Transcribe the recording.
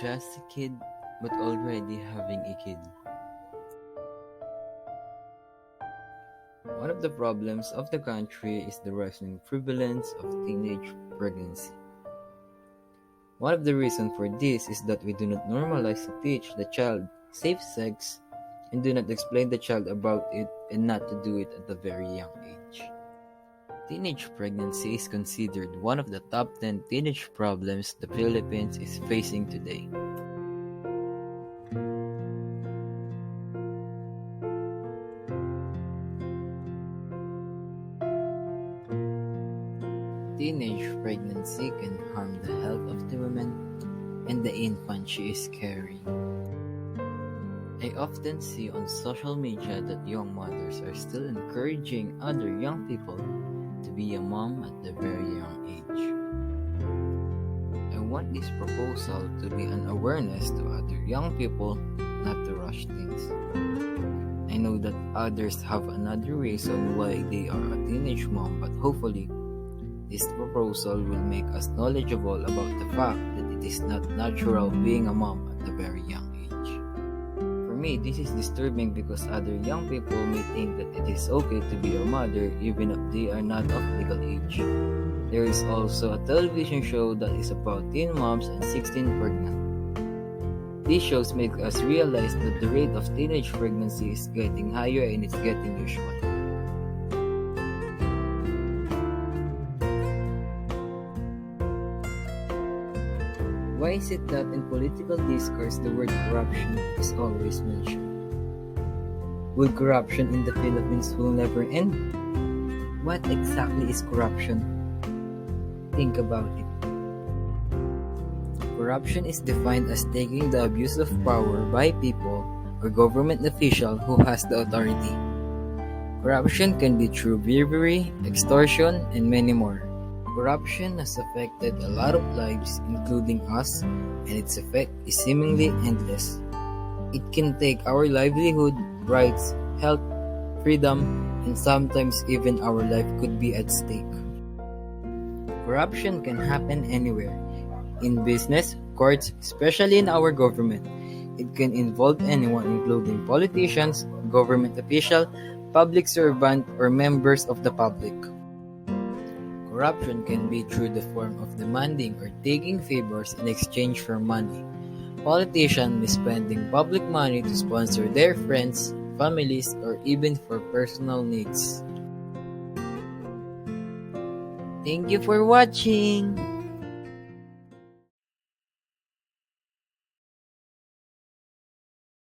Just a kid, but already having a kid. One of the problems of the country is the rising prevalence of teenage pregnancy. One of the reasons for this is that we do not normalize to teach the child safe sex and do not explain the child about it and not to do it at a very young age. Teenage pregnancy is considered one of the top 10 teenage problems the Philippines is facing today. Teenage pregnancy can harm the health of the woman and the infant she is carrying. I often see on social media that young mothers are still encouraging other young people to be a mom at a very young age. I want this proposal to be an awareness to other young people not to rush things. I know that others have another reason why they are a teenage mom, but hopefully this proposal will make us knowledgeable about the fact that it is not natural being a mom at a very young age. For me, this is disturbing because other young people may think that it is okay to be a mother even if they are not of legal age. There is also a television show that is about teen moms and 16 pregnant. These shows make us realize that the rate of teenage pregnancy is getting higher and it's getting usual. Why is it that in political discourse the word corruption is always mentioned? Will corruption in the Philippines will never end? What exactly is corruption? Think about it. Corruption is defined as taking the abuse of power by people or government official who has the authority. Corruption can be through bribery, extortion, and many more. Corruption has affected a lot of lives, including us, and its effect is seemingly endless. It can take our livelihood, rights, health, freedom, and sometimes even our life could be at stake. Corruption can happen anywhere. In business, courts, especially in our government. It can involve anyone including politicians, government official, public servant, or members of the public. Corruption can be through the form of demanding or taking favors in exchange for money. Politicians may spending public money to sponsor their friends, families, or even for personal needs. Thank you for watching!